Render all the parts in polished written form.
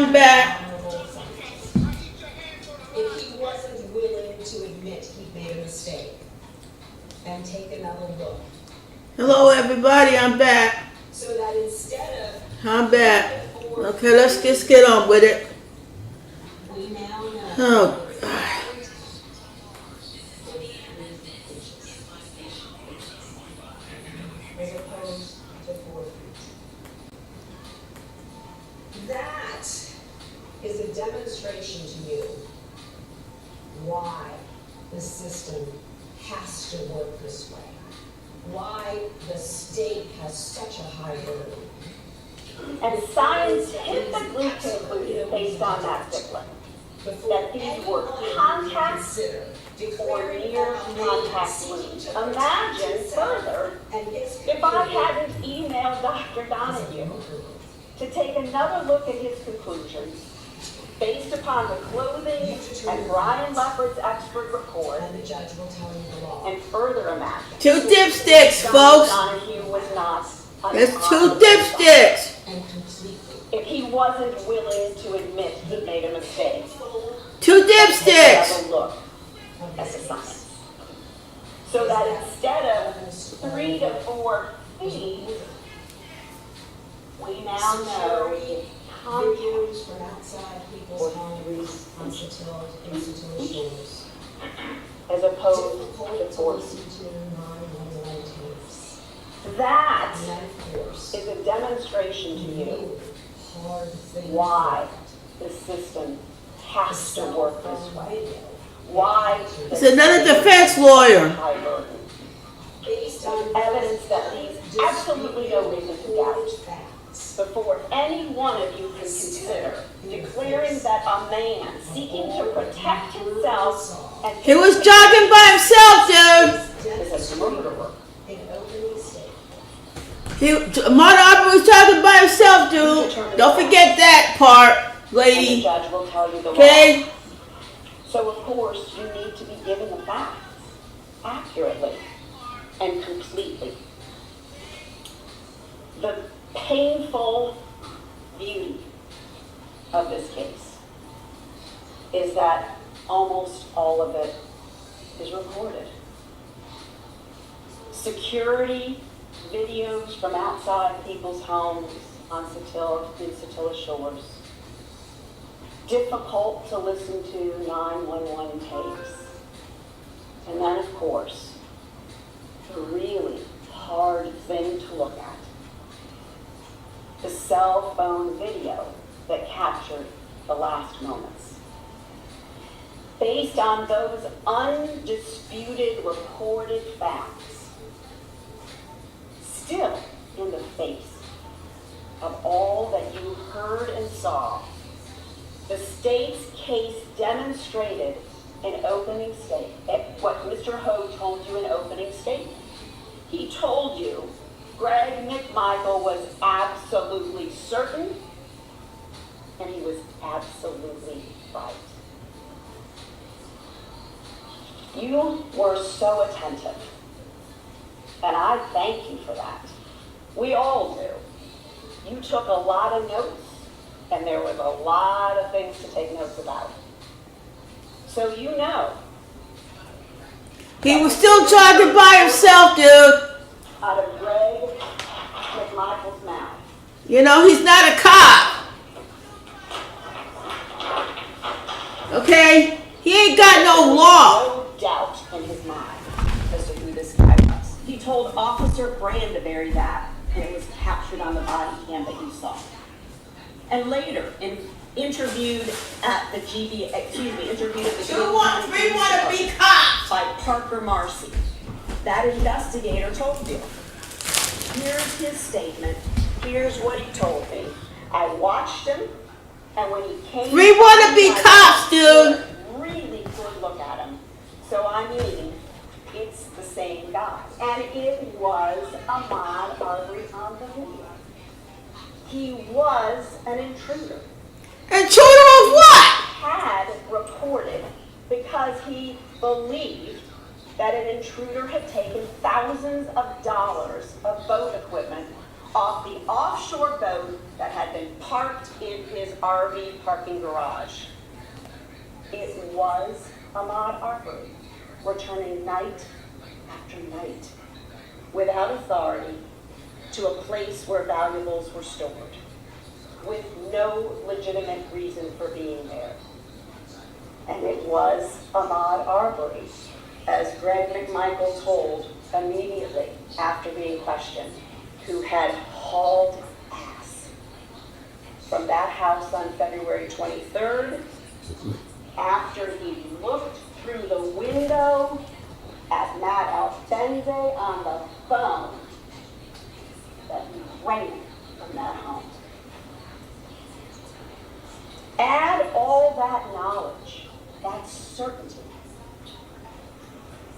I'm back. If he wasn't willing to admit he made a mistake and take another look. Hello, everybody. I'm back. So that instead of. I'm back. Okay, let's just get on with it. We now know. Oh, God. As opposed to forfeit. That is a demonstration to you why the system has to work this way. Why the state has such a high burden. And scientifically concluded, based on that discipline, that these were contact or near contact wounds. Imagine further if I hadn't emailed Dr. Donahue to take another look at his conclusions based upon the clothing and Brian Leopard's expert report, And the judge will tell you the law. and further imagine. Two dipsticks, Dr. folks. Donahue was not It's two unhonorable. dipsticks. And completely. If he wasn't willing to admit he made a mistake, Two take dipsticks. another look at the science. So that instead of 3 to 4 feet, we now know contact Videos from outside people's homes on Satilla shores. as opposed Difficult to to 4 listen feet. to 911 tapes. That And then, of course, is a demonstration to you really hard thing. why the system has to work this way. Video. Why the It's another state defense is lawyer. high burden. Based on Evidence that leaves absolutely no reason to doubt. facts. Before any one of you can consider declaring that a man seeking to protect himself and He was jogging by himself, dude. is a murderer. In opening statement. Martin Arbor was talking by himself, dude. Don't forget that part, And the lady. judge will tell you the law. Okay? So of course, you need to be given the facts accurately and completely. The painful beauty of this case is that almost all of it is recorded. Security videos from outside people's homes on Satilla shores. Difficult to listen to 911 tapes. And then, of course, the really hard thing to look at. The cell phone video that captured the last moments. Based on those undisputed recorded facts, still in the face of all that you heard and saw, the state's case demonstrated in opening statement, what Mr. Ho told you in opening statement. He told you Greg McMichael was absolutely certain, and he was absolutely right. You were so attentive, and I thank you for that. We all do. You took a lot of notes, and there was a lot of things to take notes about. So you know, He was still jogging by himself, dude. out of Greg McMichael's mouth, You know, he's not a cop. Okay? He ain't got no law. no doubt in his mind as to who this guy was. He told Officer Brandeberry that, and it was captured on the body cam that you saw. And later, interviewed at the interviewed at the Two want, three want to be cops. by Parker Marcy. That investigator told you. Here's his statement. Here's what he told me. I watched him, and when he came, We want to be cops, dude. really good look at him. So I mean, it's the same guy, and it was Ahmaud Arbery on the video. He was an intruder. Intruder of what? Had reported because he believed that an intruder had taken thousands of dollars of boat equipment off the offshore boat that had been parked in his RV parking garage. It was Ahmaud Arbery, returning night after night, without authority, to a place where valuables were stored, with no legitimate reason for being there. And it was Ahmaud Arbery, as Greg McMichael told immediately after being questioned, who had hauled ass from that house on February 23rd, after he looked through the window at Matt Albenze on the phone, that he ran from that home. Add all that knowledge, that certainty,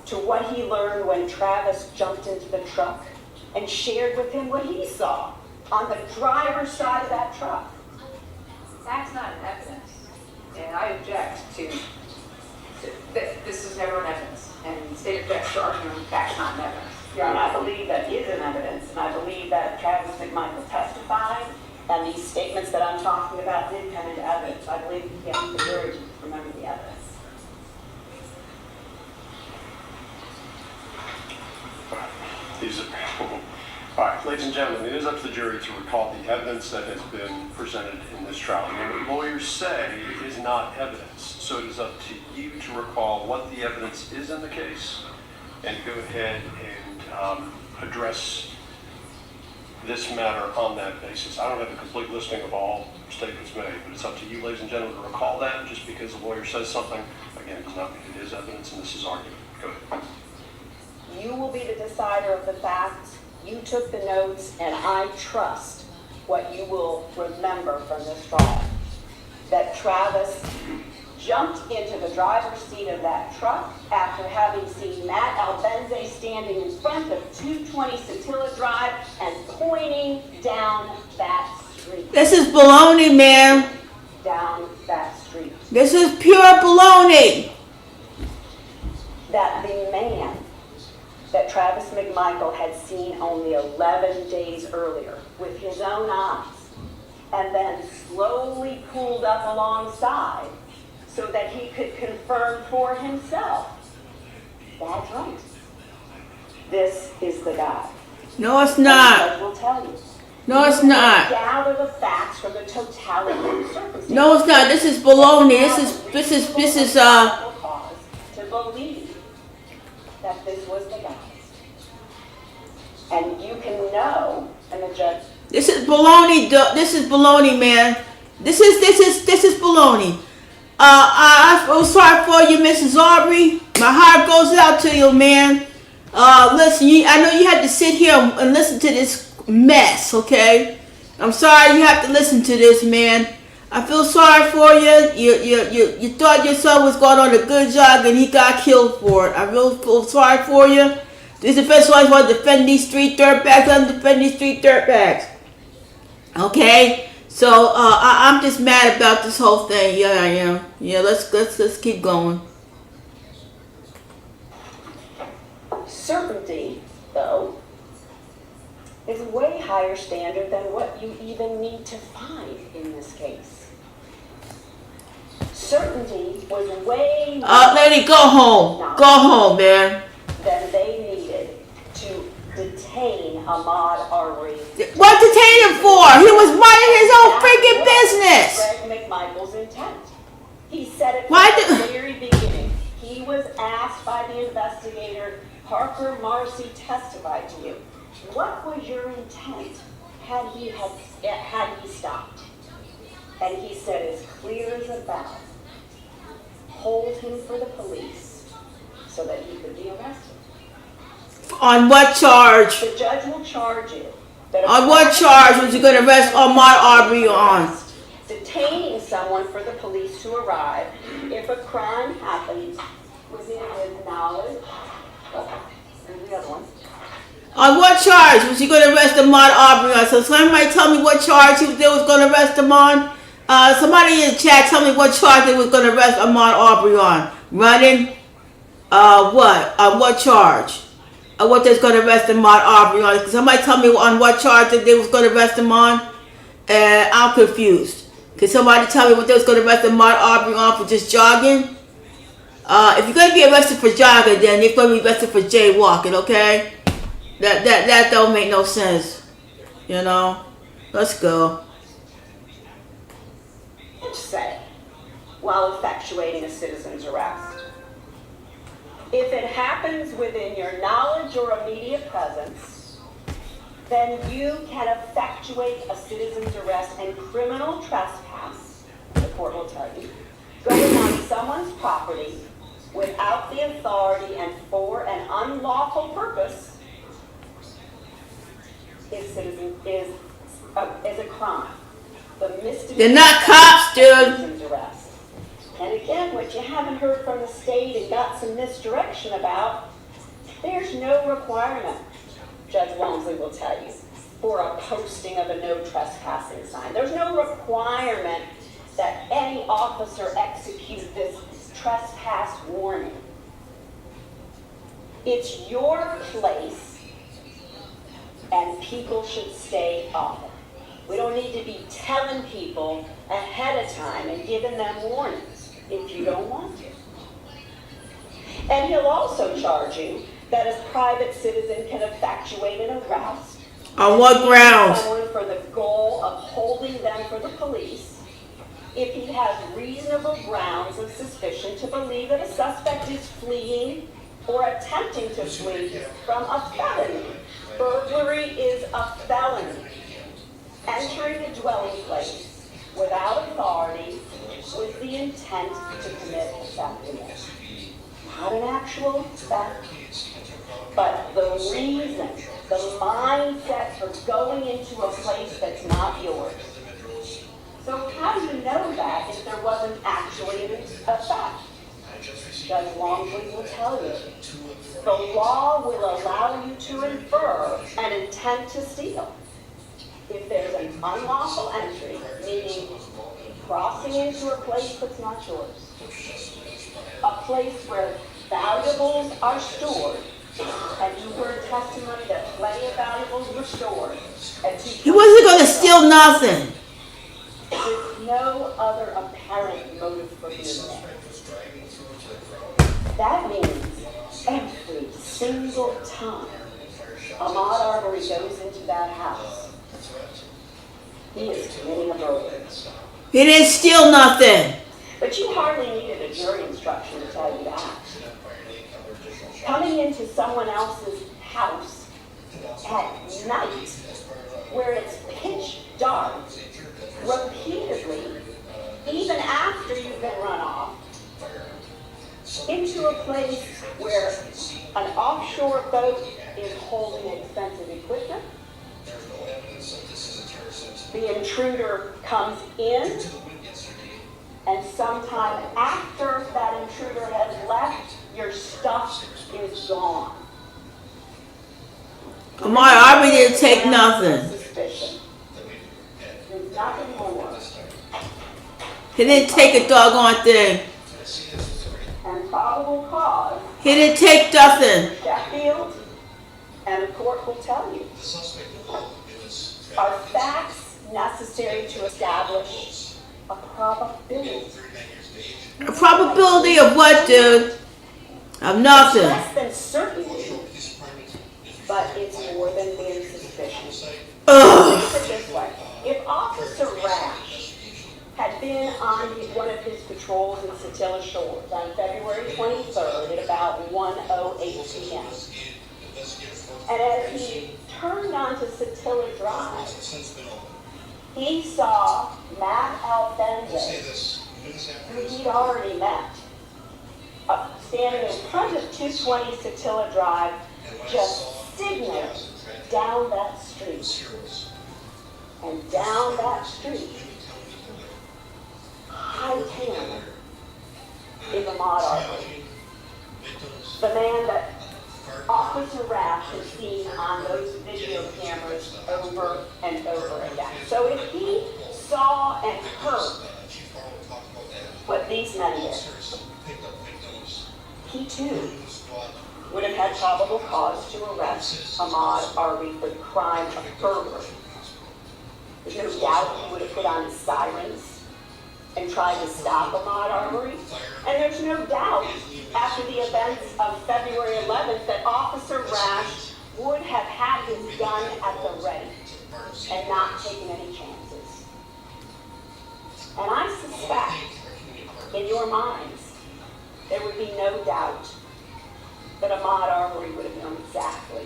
to what he learned when Travis jumped into the truck and shared with him what he saw on the driver's side of that truck. That's not an evidence, and I object to, this is never an evidence, and the state objects to arguing that's not an evidence. And I believe that is an evidence, and I believe that Travis McMichael testified, and these statements that I'm talking about did come into evidence. I believe he has the jury to remember the evidence. All right, ladies and gentlemen, it is up to the jury to recall the evidence that has been presented in this trial. And what lawyers say is not evidence, so it is up to you to recall what the evidence is in the case and go ahead and address this matter on that basis. I don't have a complete listing of all statements made, but it's up to you, ladies and gentlemen, to recall that. Just because the lawyer says something, again, it does not mean it is evidence, and this is argument. Go ahead. You will be the decider of the facts. You took the notes, and I trust what you will remember from this trial. That Travis jumped into the driver's seat of that truck after having seen Matt Albenze standing in front of 220 Satilla Drive and pointing down that street. This is baloney, man. Down that street. This is pure baloney. That the man that Travis McMichael had seen only 11 days earlier with his own eyes, and then slowly pulled up alongside so that he could confirm for himself. That's right. This is the guy. No, it's And the not. judge will tell you. No, it's You not. gather the facts from the totality of the circumstances. No, it's not. This is baloney. This is Cause to believe that this was the guy. And you can know, and the judge. This is baloney. This is baloney, man. This is baloney. I feel sorry for you, Mrs. Aubrey. My heart goes out to you, man. Listen, I know you had to sit here and listen to this mess, okay? I'm sorry you have to listen to this, man. I feel sorry for you. You thought your son was going on a good job and he got killed for it. I really feel sorry for you. This defense lawyers want to defend these street dirtbags. I'm defending these street dirtbags. Okay? So I'm just mad about this whole thing. Yeah, I am. Yeah, let's keep going. Certainty, though, is a way higher standard than what you even need to find in this case. Certainty was way more Lady, go home. Go home, man. than they needed to detain Ahmaud Arbery. What detain him for? He was minding his own freaking business. Greg McMichael's intent. He said it Why from do- the very beginning. He was asked by the investigator, Parker Marcy testified to you. What was your intent had he stopped? And he said as clear as a bell, hold him for the police so that he could be arrested. On what charge? The judge will charge you. that a On what charge was he going to arrest Ahmaud Arbery on? Detaining someone for the police to arrive if a crime happens within his knowledge. There's the other one. On what charge was he going to arrest Ahmaud Arbery on? So somebody tell me what charge they was going to arrest him on. Somebody in the chat tell me what charge they was going to arrest Ahmaud Arbery on. Running? What? On what charge? what they was going to arrest Ahmaud Arbery on. Somebody tell me on what charge that they was going to arrest him on, and I'm confused. Can somebody tell me what they was going to arrest Ahmaud Arbery on for just jogging? If you're going to be arrested for jogging, then you're going to be arrested for jaywalking, okay? That don't make no sense, you know? Let's go. Say, while effectuating a citizen's arrest. If it happens within your knowledge or immediate presence, then you can effectuate a citizen's arrest and criminal trespass, the court will tell you, going on someone's property without the authority and for an unlawful purpose is a crime. The misdemeanor. They're not cops, dude. Citizen's arrest. And again, what you haven't heard from the state and got some misdirection about, there's no requirement, Judge Walmsley will tell you, for a posting of a no trespassing sign. There's no requirement that any officer execute this trespass warning. It's your place, and people should stay off it. We don't need to be telling people ahead of time and giving them warnings if you don't want to. And he'll also charge you that a private citizen can effectuate an arrest. On what grounds? Someone for the goal of holding them for the police if he has reasonable grounds of suspicion to believe that a suspect is fleeing or attempting to flee from a felony. Burglary is a felony. Entering a dwelling place without authority with the intent to commit a theft in it. Not an actual theft, but the reason, the mindset for going into a place that's not yours. So how do you know that if there wasn't actually a theft? Judge Walmsley will tell you. The law will allow you to infer an intent to steal. If there's an unlawful entry, meaning crossing into a place that's not yours, a place where valuables are stored, and you heard testimony that plenty of valuables were stored. He wasn't going to steal nothing. With no other apparent motive for being there. That means every single time Ahmaud Arbery goes into that house, he is committing a burglary. He didn't steal nothing. But you hardly needed a jury instruction to tell you that. Coming into someone else's house at night, where it's pitch dark, repeatedly, even after you've been run off, into a place where an offshore boat is holding expensive equipment, the intruder comes in, and sometime after that intruder has left, your stuff is gone. Ahmaud Arbery didn't take nothing. Suspicion. There's nothing more. He didn't take a doggone thing. And probable cause, He didn't take nothing. Sheffield, and the court will tell you, are facts necessary to establish a probability. A probability of what, dude? Of nothing. Less than certainty, but it's more than mere suspicion. Ugh. Put it this way, if Officer Rash had been on one of his patrols in Satilla Shores on February 23rd at about 1:08 p.m., and as he turned onto Satilla Drive, he saw Matt Albenze, who he'd already met, standing in front of 220 Satilla Drive, just signaling down that street. And down that street, high camera, is Ahmaud Arbery. The man that Officer Rash has seen on those video cameras over and over again. So if he saw and heard what these men did, he too would have had probable cause to arrest Ahmaud Arbery for the crime of burglary. There's no doubt he would have put on his sirens and tried to stop Ahmaud Arbery. And there's no doubt, after the events of February 11th, that Officer Rash would have had his gun at the ready and not taken any chances. And I suspect, in your minds, there would be no doubt that Ahmaud Arbery would have known exactly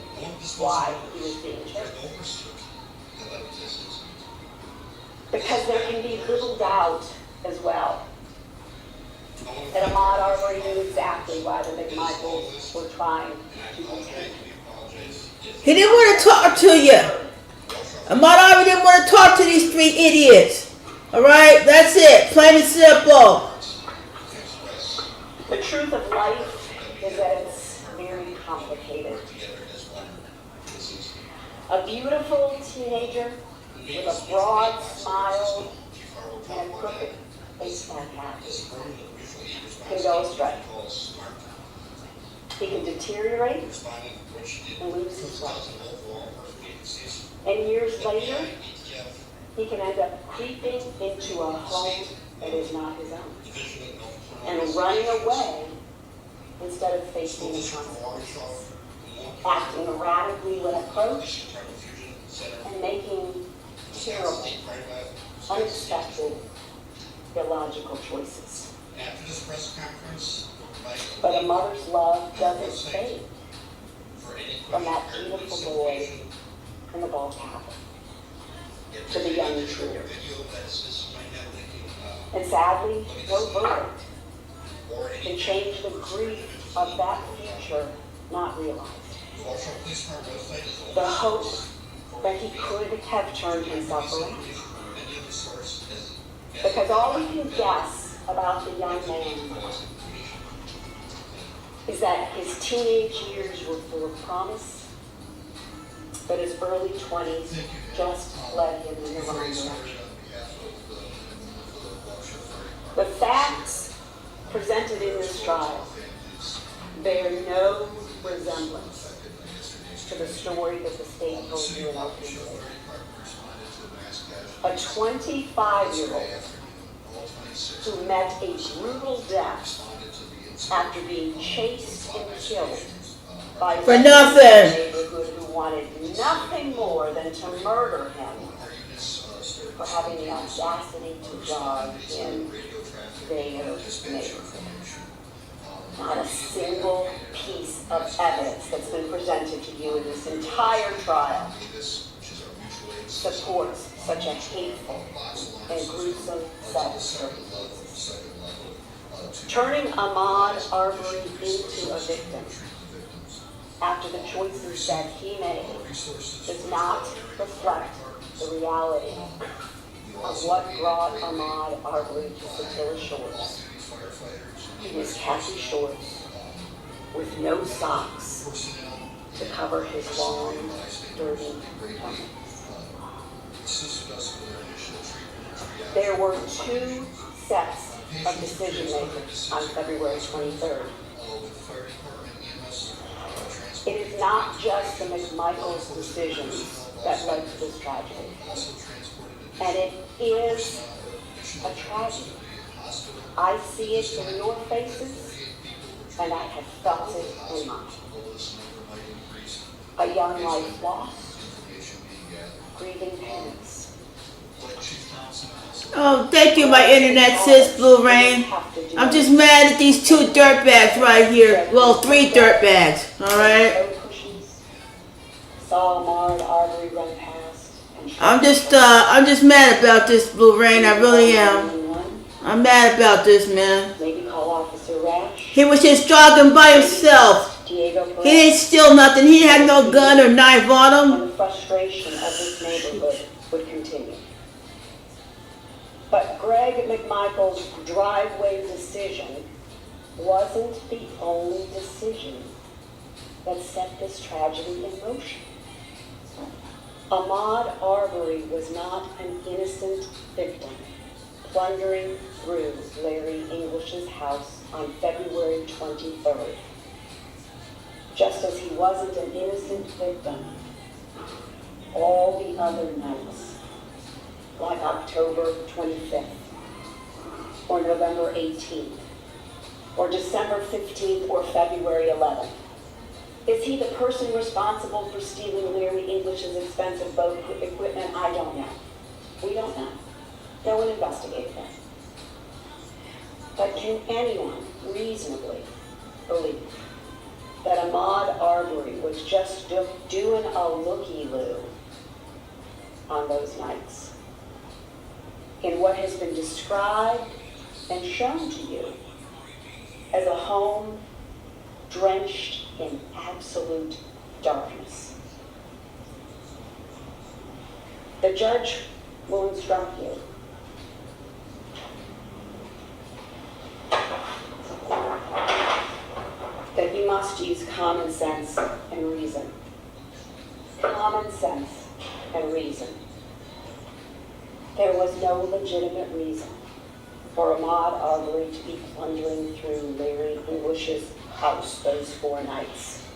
why he was being chased. Because there can be little doubt as well that Ahmaud Arbery knew exactly why the McMichaels were trying to detain him. He didn't want to talk to you. Ahmaud Arbery didn't want to talk to these three idiots. All right, that's it. Plain and simple. The truth of life is that it's very complicated. A beautiful teenager with a broad smile and a crooked baseball cap can go astray. He can deteriorate and lose his way. And years later, he can end up creeping into a home that is not his own and running away instead of facing the consequences, acting erratically when approached and making terrible, unexpected, illogical choices. But a mother's love doesn't fade from that beautiful boy in the ball cap to the young intruder. And sadly, no verdict can change the grief of that future not realized. The hope that he could have turned himself around. Because all we can guess about the young man is that his teenage years were full of promise, but his early 20s just led him in the wrong direction. The facts presented in this trial bear no resemblance to the story that the state told you in opening statement. A 25-year-old who met a brutal death after being chased and killed by For nothing. neighborhood who wanted nothing more than to murder him for having the audacity to jog in their neighborhood. Not a single piece of evidence that's been presented to you in this entire trial supports such a hateful and gruesome set of circumstances. Turning Ahmaud Arbery into a victim after the choices that he made does not reflect the reality of what brought Ahmaud Arbery to Satilla Shores. In his khaki shorts with no socks to cover his long, dirty tummy. There were two sets of decision makers on February 23rd. It is not just the McMichaels' decisions that led to this tragedy. And it is a tragedy. I see it in your faces, and I have felt it in mine. A young life lost, grieving parents. Oh, thank you, my internet sis, Blue Rain. I'm just mad at these two dirtbags right here. Well, three dirtbags, all right? Saw Ahmaud Arbery run past. I'm just mad about this, Blue Rain. I really am. I'm mad about this, man. Maybe call Officer Rash. He was just jogging by himself. Diego He Perez. didn't steal nothing. He had no gun or knife on him. And the frustration of this neighborhood would continue. But Greg McMichael's driveway decision wasn't the only decision that set this tragedy in motion. Ahmaud Arbery was not an innocent victim plundering through Larry English's house on February 23rd. just as he wasn't an innocent victim all the other nights, like October 25th, or November 18th, or December 15th, or February 11th. Is he the person responsible for stealing Larry English's expensive boat equipment? I don't know. We don't know. No one investigated that. But can anyone reasonably believe that Ahmaud Arbery was just doing a looky-loo on those nights in what has been described and shown to you as a home drenched in absolute darkness? The judge will instruct you that you must use common sense and reason. Common sense and reason. There was no legitimate reason for Ahmaud Arbery to be plundering through Larry English's house those 4 nights,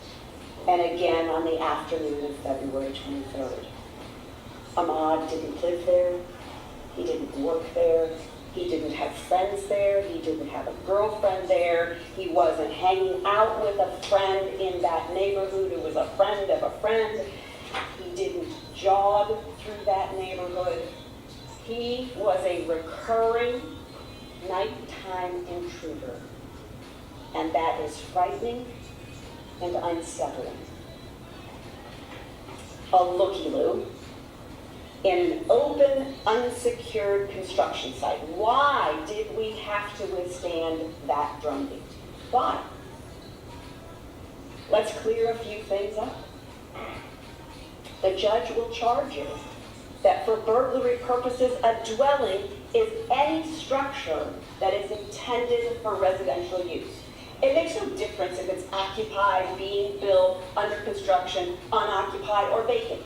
and again on the afternoon of February 23rd. Ahmaud didn't live there, he didn't work there, he didn't have friends there, he didn't have a girlfriend there, he wasn't hanging out with a friend in that neighborhood who was a friend of a friend, he didn't jog through that neighborhood. He was a recurring nighttime intruder, and that is frightening and unsettling. A looky-loo in an open, unsecured construction site. Why did we have to withstand that drumbeat? Why? Let's clear a few things up. The judge will charge you that for burglary purposes, a dwelling is any structure that is intended for residential use. It makes no difference if it's occupied, being built, under construction, unoccupied, or vacant.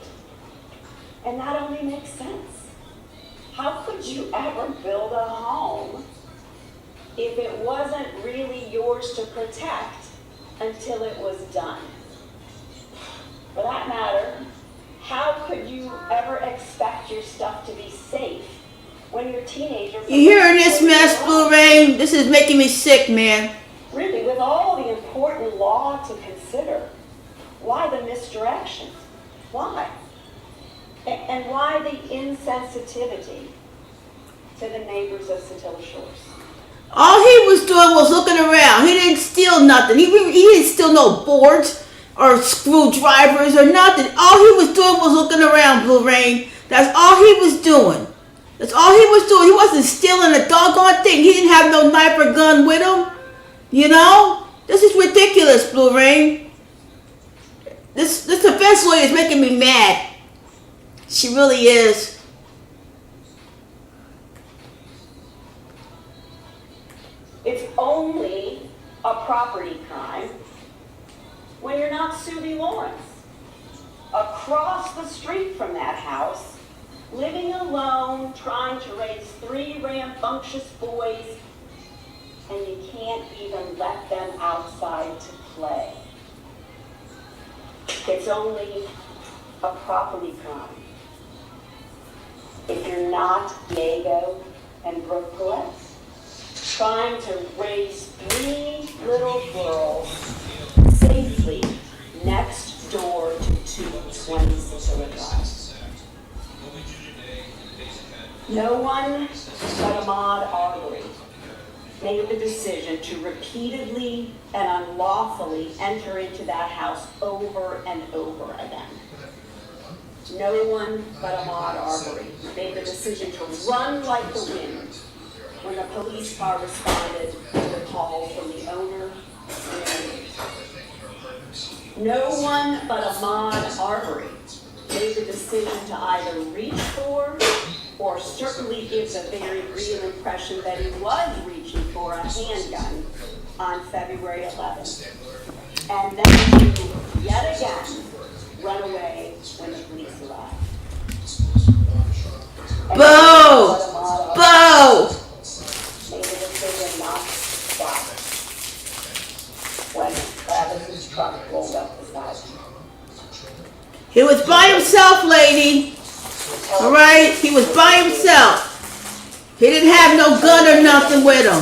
And that only makes sense. How could you ever build a home if it wasn't really yours to protect until it was done? For that matter, how could you ever expect your stuff to be safe when your teenager... You hearing this mess, Blue Rain? This is making me sick, man. Really, with all the important law to consider, why the misdirection? Why? And why the insensitivity to the neighbors of Satilla Shores? All he was doing was looking around. He didn't steal nothing. He didn't steal no boards or screwdrivers or nothing. All he was doing was looking around, Blue Rain. That's all he was doing. That's all he was doing. He wasn't stealing a doggone thing. He didn't have no knife or gun with him. You know? This is ridiculous, Blue Rain. This defense lawyer is making me mad. She really is. It's only a property crime when you're not Susie Lawrence, across the street from that house, living alone, trying to raise 3 rambunctious boys, and you can't even let them outside to play. It's only a property crime if you're not Diego and Brooke Perez, trying to raise 3 little girls safely next door to 220 Satilla Drive. No one but Ahmaud Arbery made the decision to repeatedly and unlawfully enter into that house over and over again. No one but Ahmaud Arbery made the decision to run like the wind when the police car responded to the call from the owner and owners. No one but Ahmaud Arbery made the decision to either reach for or certainly give the very real impression that he was reaching for a handgun on February 11th. And then to, yet again, run away when the police arrived. Boo! Boo! Made the decision not to stop when Travis's truck rolled up He was by himself, lady. All right, he was by himself. He didn't have no gun or nothing with him.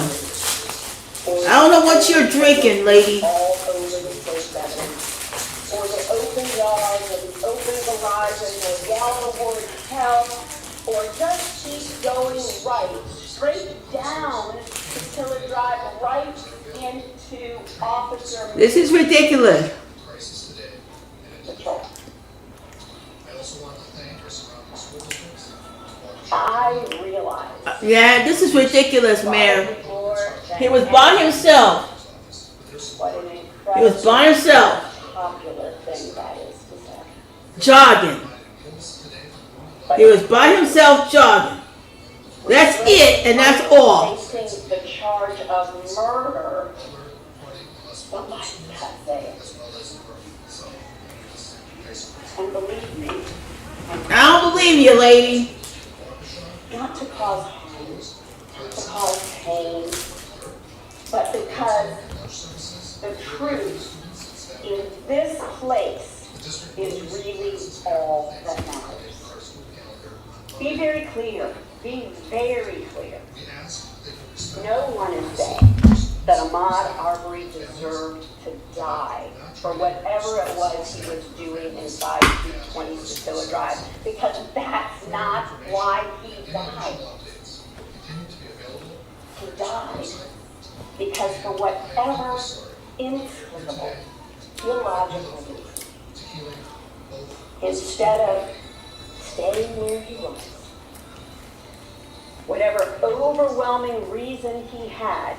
I don't know what you're drinking, lady. All over the place evidence. Or the open yards, or the open garages, or yell the word help, or just keep going right, straight down until it drives right into Officer This is ridiculous. Patrol. I realize. Yeah, this is ridiculous, man. Before He was by himself. What an He was by himself, popular thing that is to say. jogging. He was by himself jogging. That's it, and that's all. Facing the charge of murder, somebody has say it. And believe me, I don't believe you, lady. not to cause harm, not to cause pain, but because the truth in this place is really all that matters. Be very clear. Be very clear. No one is saying that Ahmaud Arbery deserved to die for whatever it was he was doing inside 220 Priscilla Drive, because that's not why he died. He died because for whatever inexplicable, illogical reason, instead of staying where he was, whatever overwhelming reason he had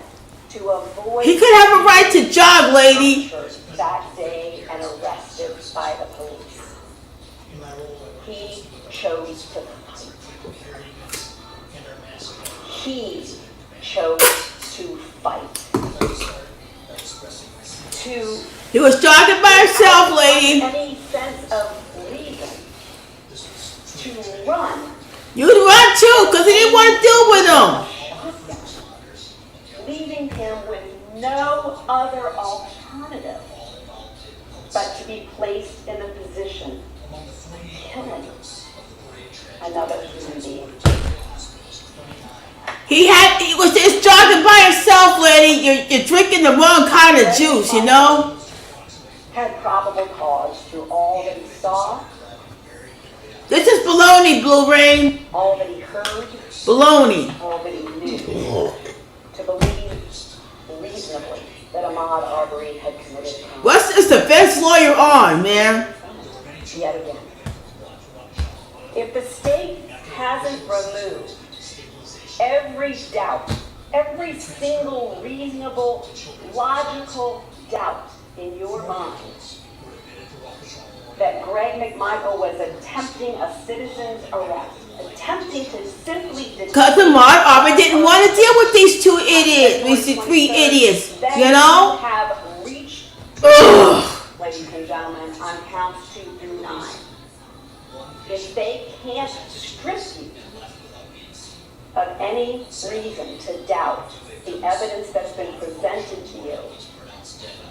to avoid He could have a right to jog, lady. that day and arrested by the police. He chose to fight. He chose to fight. To He was jogging by himself, lady. any sense of reason to run You'd run too, because he didn't want to deal with him. leaving him with no other alternative but to be placed in a position of killing another human being. He was just jogging by himself, lady. You're drinking the wrong kind of juice, you know? Had probable cause through all that he saw, This is baloney, Blue Rain. all that he heard, Baloney. all that he knew, to believe reasonably that Ahmaud Arbery had committed crime. What's this defense lawyer on, man? Yet again. If the state hasn't removed every doubt, every single reasonable, logical doubt in your mind that Greg McMichael was attempting a citizen's arrest, attempting to simply Because Ahmaud Arbery didn't want to deal with these two idiots, these three idiots, then you know? have reached, Ugh. ladies and gentlemen, on counts 2 through 9. If they can't strip you of any reason to doubt the evidence that's been presented to you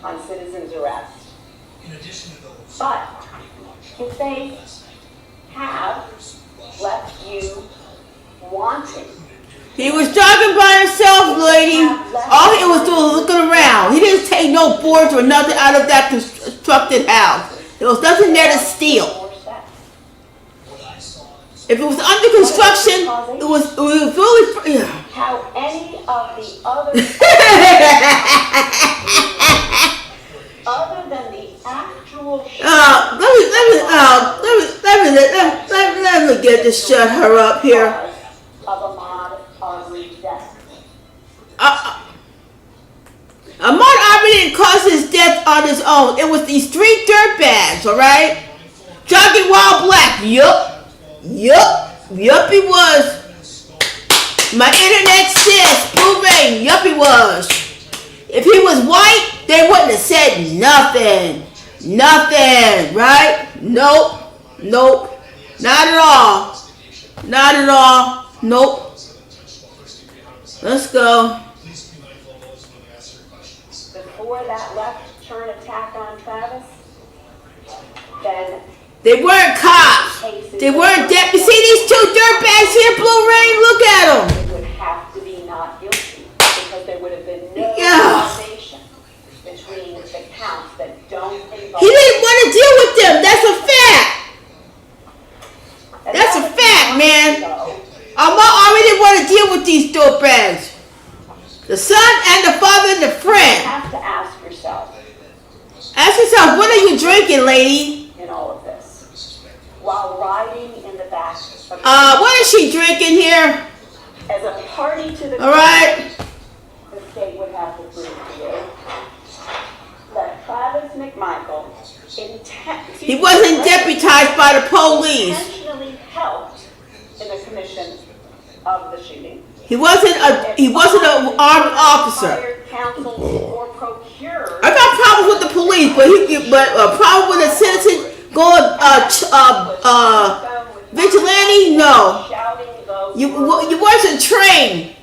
on citizen's arrest, but if they have left you wanting, He was jogging by himself, lady. All he was doing was looking around. He didn't take no boards or nothing out of that constructed house. There was nothing there to steal. more sex. If it was under construction, it was really... How any of the other other than the actual let me get this, shut her up here. of Ahmaud Arbery's death. Ahmaud Arbery didn't cause his death on his own. It was these three dirtbags, all right? Jogging while black. Yup, he was. My internet says, Blue Rain, yup, he was. If he was white, they wouldn't have said nothing. Nothing, right? Nope. Not at all. Nope. Let's go. Before that left turn attack on Travis, then They weren't cops. They weren't deputies. See these two dirtbags here, Blue Rain? Look at them. They would have to be not guilty because there would have been no Yeah. causation between the counts that don't involve. He didn't want to deal with them. That's a fact. That's a fact, man. Already didn't want to deal with these dirtbags. The son and the father and the You friend. have to ask yourself Ask yourself, what are you drinking, lady? in all of this. While riding in the back of What is she drinking here? as a party to the All right. the state would have to prove to you that Travis McMichael He wasn't deputized by the police. intentionally helped in the commission of the shooting. He wasn't an armed officer. Hired counsel or procured. I got problems with the police, but a problem with a citizen going vigilante? No. Shouting those You wasn't trained.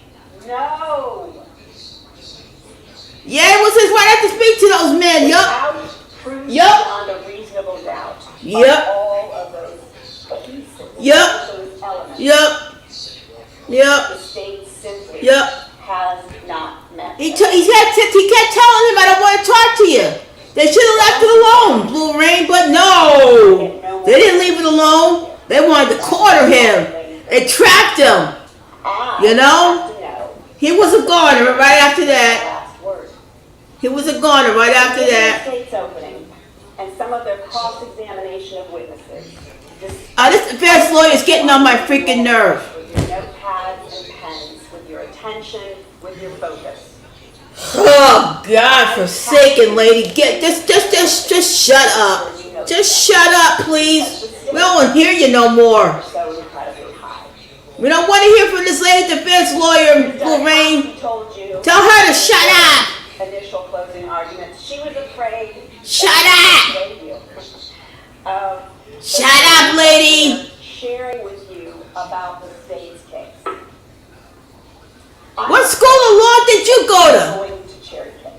No. Yeah, it was his right not to speak to those men. Yup. Without proof Yup. beyond a reasonable doubt. Yup. Of all of those pieces. Yup. Those elements. Yup. Yup. The state simply Yup. has not met. He kept telling him, I don't want to talk to you. They should have left it alone, Blue Rain, but no. They didn't leave it alone. They wanted to corner him. They trapped him. You know? He was a goner right after that. Last word. He was a goner right after Given the that. state's opening and some of their cross-examination of witnesses. This defense lawyer is getting on my freaking nerve. With your notepads and pens, with your attention, with your focus. Oh God, forsaken lady, just shut up. Just shut up, please. We don't want to hear you no more. So incredibly high. We don't want to hear from this lady defense lawyer, Blue Rain. She told you Tell her to shut up. initial closing arguments. She was afraid. Shut up. Thank you. Um, Shut up, lady. Sharing with you about the state's case. What school of law did you go to? Going to cherry pick.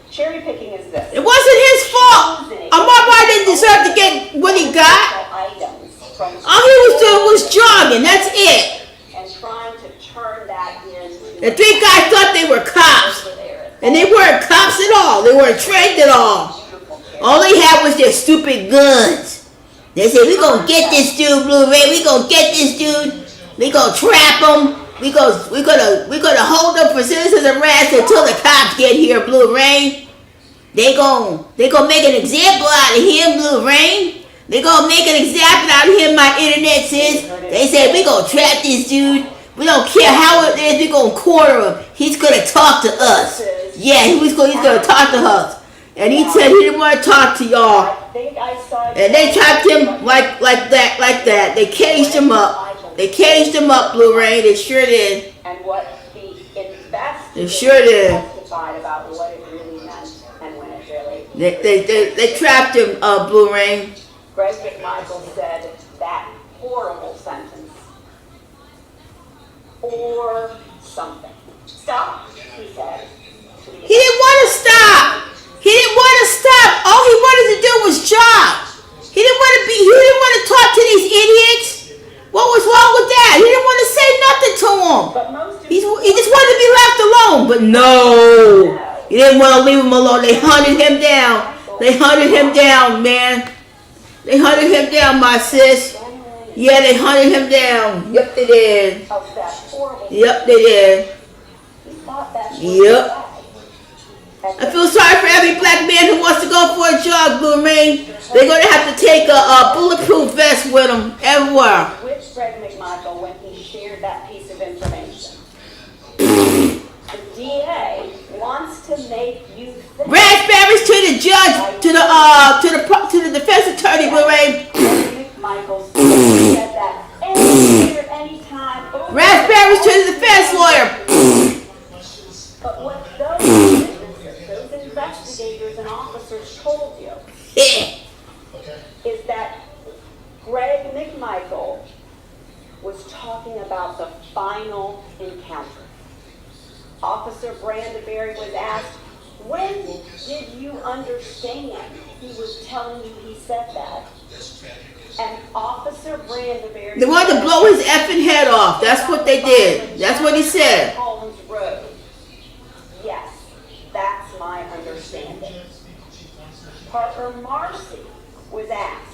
Cherry picking is this. It wasn't his fault. Amar didn't deserve to get what he got. Items from All he was doing was jogging. That's it. and trying to turn that into The three guys thought they were cops, and they weren't cops at all. They weren't trained at all. All they had was their stupid guns. They said, "We gonna get this dude, Blue Ray. We gonna get this dude. We gonna trap him. We gonna hold him for citizen's arrest until the cops get here, Blue Rain. They gonna make an example out of him, Blue Rain. They gonna make an example out of him, my internet says. They said, we gonna trap this dude. We don't care how it is, we gonna corner him. He's gonna talk to us. Yeah, he's gonna talk to us. And he said he didn't want to talk to y'all. I think I saw And they trapped him like that. They caged him up. They caged him up, Blue Rain. They sure did. and what the investigators They sure did. testified about what it really meant and when it really. They trapped him, Blue Rain. Greg McMichael said that horrible sentence. Or something. Stop, he said. He didn't want to stop. He didn't want to stop. All he wanted to do was jog. He didn't want to talk to these idiots. What was wrong with that? He didn't want to say nothing to them. But most He just wanted to be left alone. But no. He didn't want to leave him alone. They hunted him down. They hunted him down, man. They hunted him down, my sis. Yeah, they hunted him down. Yep, they did. of that horrible. Yep, they did. He thought that was Yep. bad. I feel sorry for every black man who wants to go for a jog, Blue Rain. They're going to have to take a bulletproof vest with them everywhere. With Greg McMichael when he shared that piece of information. The DA wants to make you think Raspberries to the judge, to the defense attorney, Blue Rain. Greg McMichael said that anywhere, anytime. over- Raspberries to the defense lawyer. But what those investigators and officers told you Yeah. is that Greg McMichael was talking about the final encounter. Officer Brandenberry was asked, when did you understand he was telling you he said that. And Officer Brandeberry. They wanted to blow his effing head off. That's what they did. That's what he said. Holmes Road. Yes, that's my understanding. Parker Marcy was asked,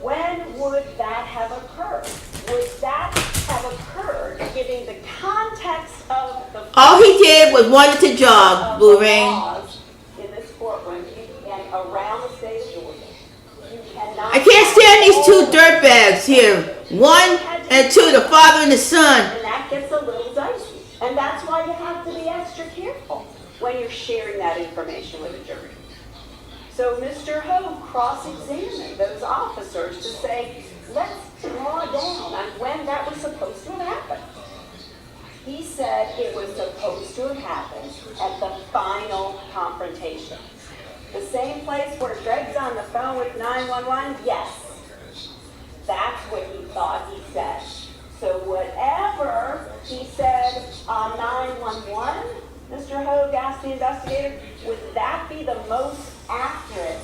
when would that have occurred? Would that have occurred given the context of the All he did was wanted to jog, Blue Rain. laws in this courtroom and around the state of Georgia? You cannot. I can't stand these two dirtbags here. One and two, the father and the son. And that gets a little dicey. And that's why you have to be extra careful when you're sharing that information with a jury. So Mr. Hogue cross-examined those officers to say, let's draw down on when that was supposed to have happened. He said it was supposed to have happened at the final confrontation. The same place where Greg's on the phone with 911? Yes. That's what he thought he said. So whatever he said on 911, Mr. Hogue asked the investigator, would that be the most accurate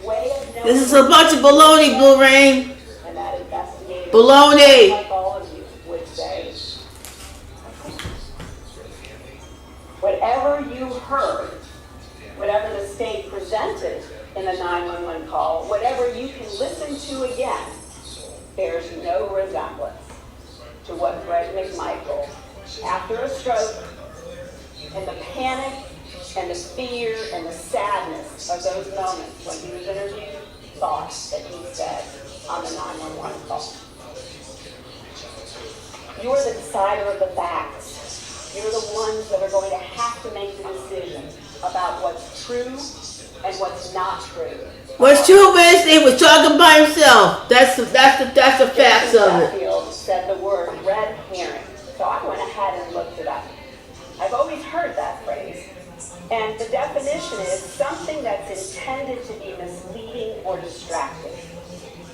way of knowing? This is a bunch of baloney, Blue Rain. And that investigator, Baloney. like all of you, would say, whatever you heard, whatever the state presented in a 911 call, whatever you can listen to again, bears no resemblance to what Greg McMichael, after a stroke, and the panic and the fear and the sadness of those moments when he was interviewed, thought that he said on the 911 call. You're the decider of the facts. You're the ones that are going to have to make the decision about what's true and what's not true. What's true is he was talking by himself. That's the facts of it. Sheffield said the word red herring, so I went ahead and looked it up. I've always heard that phrase, and the definition is something that's intended to be misleading or distracting.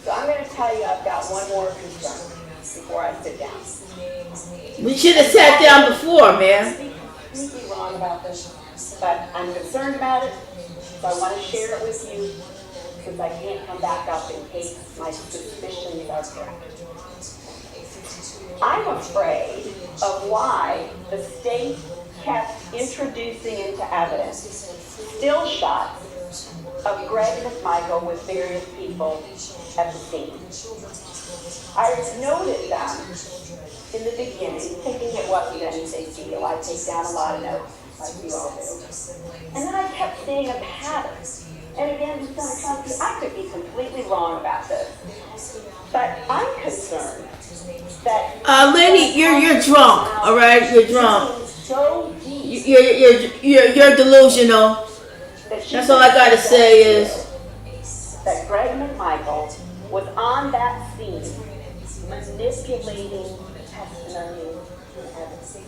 So I'm going to tell you I've got one more concern before I sit down. We should have sat down before, man. I may be wrong about this, but I'm concerned about it, so I want to share it with you because I can't come back up in case my suspicions are correct. I'm afraid of why the state kept introducing into evidence still shots of Greg McMichael with various people at the scene. I noted them in the beginning, thinking it wasn't any big deal. I take down a lot of notes, like we all do. And then I kept seeing a pattern. And again, I could be completely wrong about this. But I'm concerned that Lenny, you're drunk, all right? You're drunk. So deep You're delusional. That's all I gotta say is that Greg McMichael was on that scene manipulating testimony and evidence.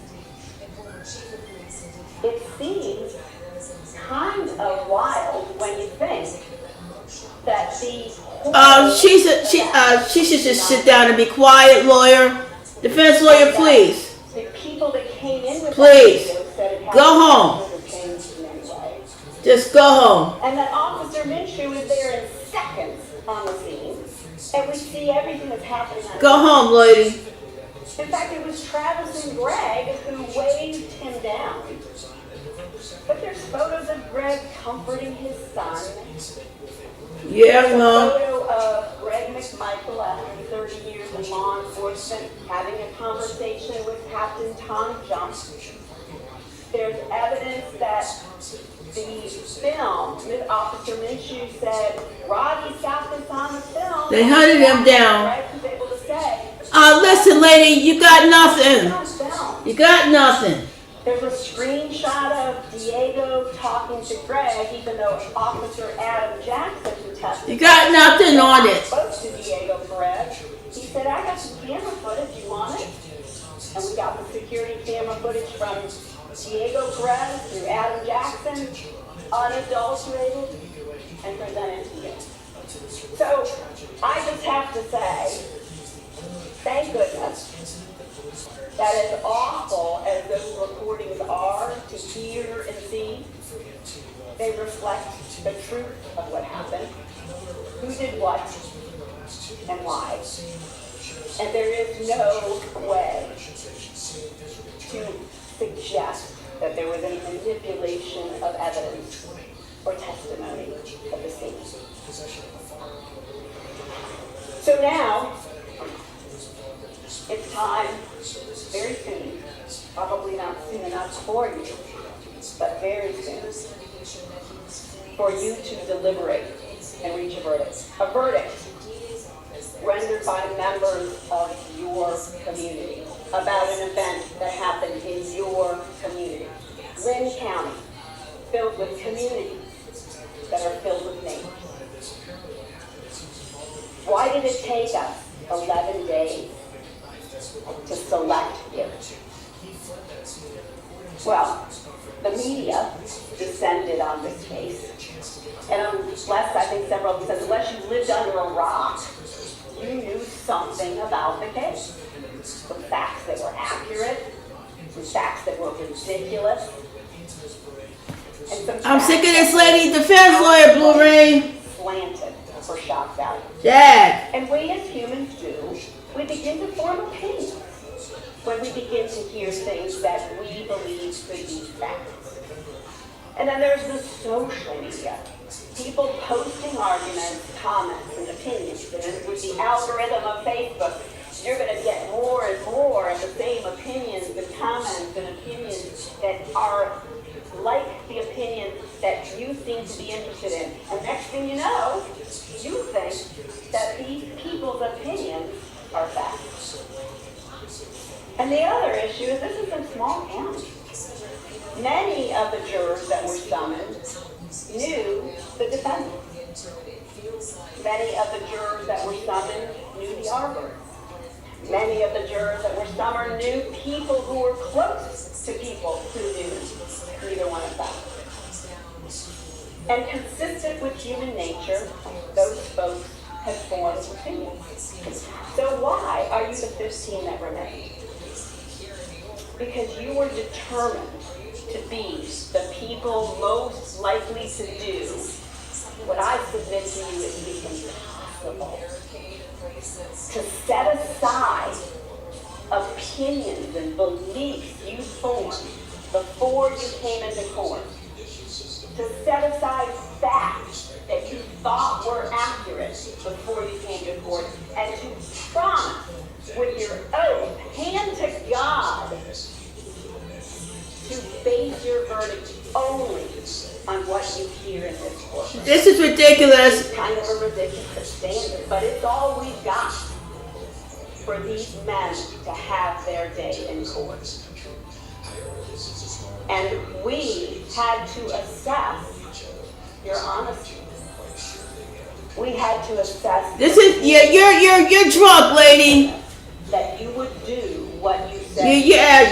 It seems kind of wild when you think that she should just sit down and be quiet, lawyer. Defense lawyer, please. the people that came in with Please. that video said it Go home. hasn't changed in any way. Just go home. And that Officer Minshew was there in seconds on the scene, and we see everything that's happening on Go home, lady. In fact, it was Travis and Greg who waved him down. But there's photos of Greg comforting his son. Yeah, There's a well, photo of Greg McMichael after 30 years in law enforcement having a conversation with Captain Tom Jump. There's evidence that the film, Officer Minshew said, Roddy's got this on the film. They hunted him down. Greg was able to say, listen, lady, you got nothing. "It's on film." You got nothing. There's a screenshot of Diego talking to Greg, even though Officer Adam Jackson, who testified, You got nothing on it. spoke to Diego Perez. He said, I got some camera footage, you want it? And we got the security camera footage from Diego Perez through Adam Jackson, unadulterated, and presented to you. So I just have to say, thank goodness that as awful as those recordings are to hear and see, They reflect the truth of what happened, who did what, and why. And there is no way to suggest that there was any manipulation of evidence or testimony of the scene. So now, it's time, very soon, probably not soon enough for you, but very soon, for you to deliberate and reach a verdict. A verdict rendered by members of your community about an event that happened in your community. Lynn County, filled with communities that are filled with names. Why did it take us 11 days to select you? Well, the media descended on this case. And unless, I think several of them said, unless you lived under a rock, you knew something about the case. Some facts that were accurate, some facts that were ridiculous. And some I'm sick of this facts lady defense lawyer, Blue Rain. slanted for shock value. Dad. And we as humans do, we begin to form opinions when we begin to hear things that we believe could be facts. And then there's the social media. People posting arguments, comments, and opinions. And with the algorithm of Facebook, you're going to get more and more of the same opinions and comments and opinions that are like the opinion that you seem to be interested in. And next thing you know, you think that these people's opinions are facts. And the other issue is this is a small county. Many of the jurors that were summoned knew the defendant. Many of the jurors that were summoned knew the arborists. Many of the jurors that were summoned knew people who were close to people who knew neither one of them. And consistent with human nature, those folks had formed opinions. So why are you the 15 that remained? Because you were determined to be the people most likely to do what I submit to you is impossible. To set aside opinions and beliefs you formed before you came into court. To set aside facts that you thought were accurate before you came to court. And to promise with your oath, hand to God, to base your verdict only on what you hear in this court. This is ridiculous. It's kind of a ridiculous standard, but it's all we've got for these men to have their day in court. And we had to assess your honesty. We had to assess This is you're drunk, lady. that you would do what you said. Yeah.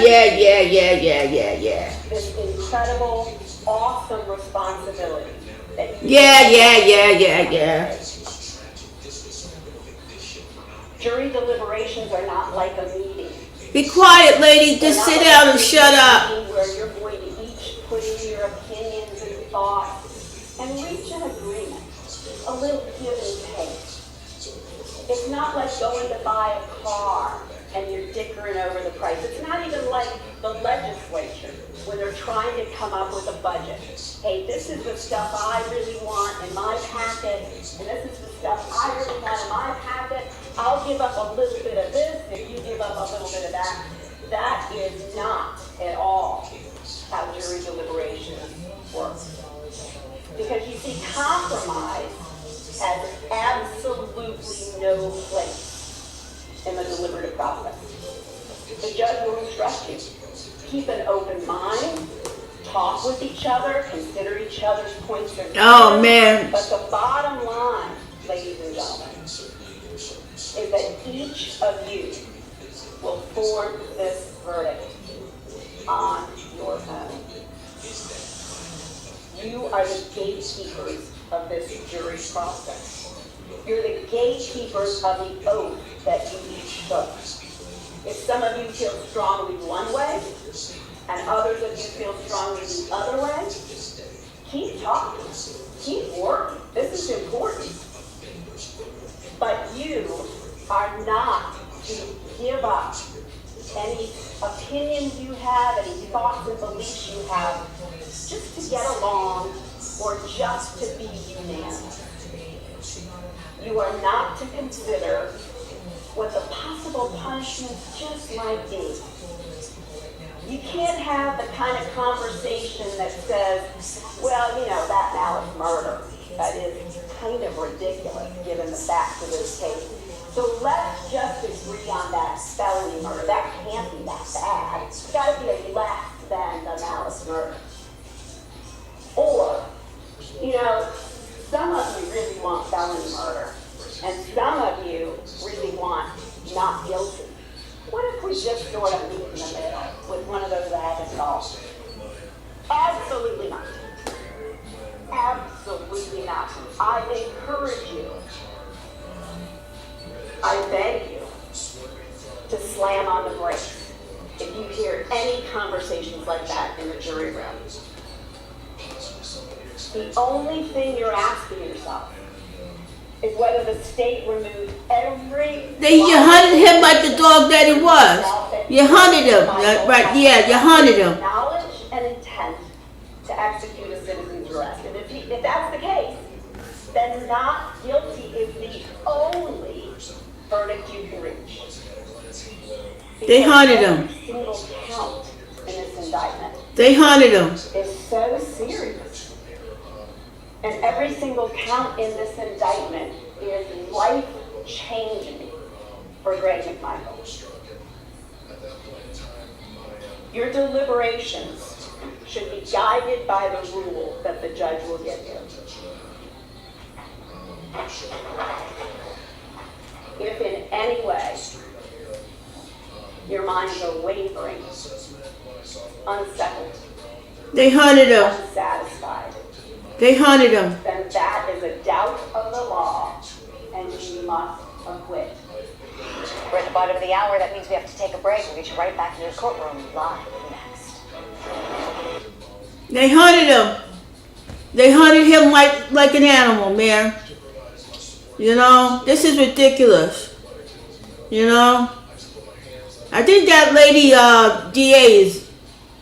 This incredible, awesome responsibility that you Yeah. Jury deliberations are not like a meeting. Be quiet, lady. Just sit down and shut up. Where you're going to each put in your opinions and thoughts and reach an agreement, a little give and take. It's not like going to buy a car and you're dickering over the price. It's not even like the legislature when they're trying to come up with a budget. Hey, this is the stuff I really want in my packet, and this is the stuff I really want in my packet. I'll give up a little bit of this if you give up a little bit of that. That is not at all how jury deliberations work. Because you see, compromise has absolutely no place in the deliberative process. The judge will instruct you. Keep an open mind, talk with each other, consider each other's points of view. Oh, man. But the bottom line, ladies and gentlemen, is that each of you will form this verdict on your own. You are the gatekeepers of this jury process. You're the gatekeepers of the oath that you each took. If some of you feel strongly one way, and others of you feel strongly the other way, He's talking. He's working. This is important. But you are not to give up any opinions you have, any thoughts and beliefs you have, just to get along or just to be unanimous. You are not to consider what the possible punishments just might be. You can't have the kind of conversation that says, well, you know, that malice murder, that is kind of ridiculous given the facts of this case. So let's just agree on that felony murder. That can't be that bad. It's got to be less than the malice murder. Or, you know, some of you really want felony murder, and some of you really want not guilty. What if we just sort of meet in the middle with one of those assaults? Absolutely not. Absolutely not. I encourage you, I beg you, to slam on the brakes if you hear any conversations like that in the jury room. The only thing you're asking yourself is whether the state removes every... You hunted him like the dog that he was. You hunted him, right? Yeah, you hunted him. Knowledge and intent to execute a citizen's arrest. And if that's the case, then not guilty is the only verdict you can reach. They hunted him. Every single count in this indictment They hunted him. is so serious. And every single count in this indictment is life-changing for Greg McMichael. Your deliberations should be guided by the rule that the judge will give you. If in any way your minds are wavering, unsettled, They hunted him. unsatisfied, They hunted him. then that is a doubt of the law, and you must acquit. We're at the bottom of the hour. That means we have to take a break. We'll get you right back to the courtroom live next. They hunted him. They hunted him like an animal, man. You know, this is ridiculous. You know, I think that lady, DA's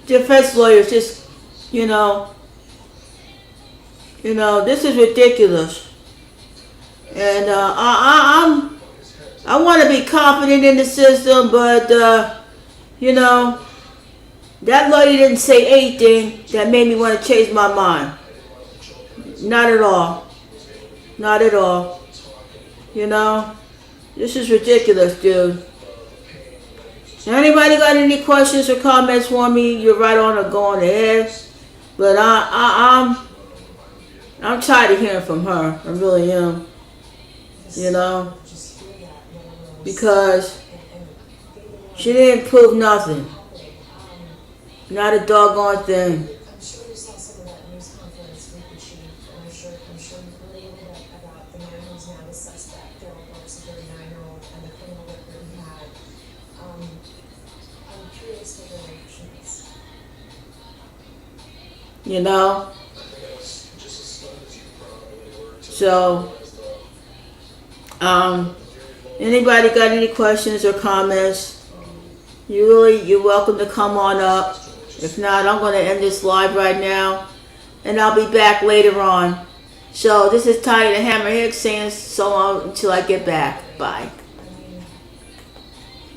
defense lawyer, just, you know, this is ridiculous. And I want to be confident in the system, but you know, that lawyer didn't say anything that made me want to change my mind. Not at all. Not at all. You know, this is ridiculous, dude. Anybody got any questions or comments for me? You're right on or going ahead. But I'm tired of hearing from her. I really am. You know, because she didn't prove nothing. Not a doggone thing. I'm sure you saw some of that news conference with the chief, and I'm sure you related about the man who's now the suspect, Daryl Brooks, a 39-year-old, and the criminal record he had. I'm curious what your reaction is. You know? So, anybody got any questions or comments? You're welcome to come on up. If not, I'm going to end this live right now, and I'll be back later on. So this is Tanya the Hammer Hicks saying so long until I get back. Bye.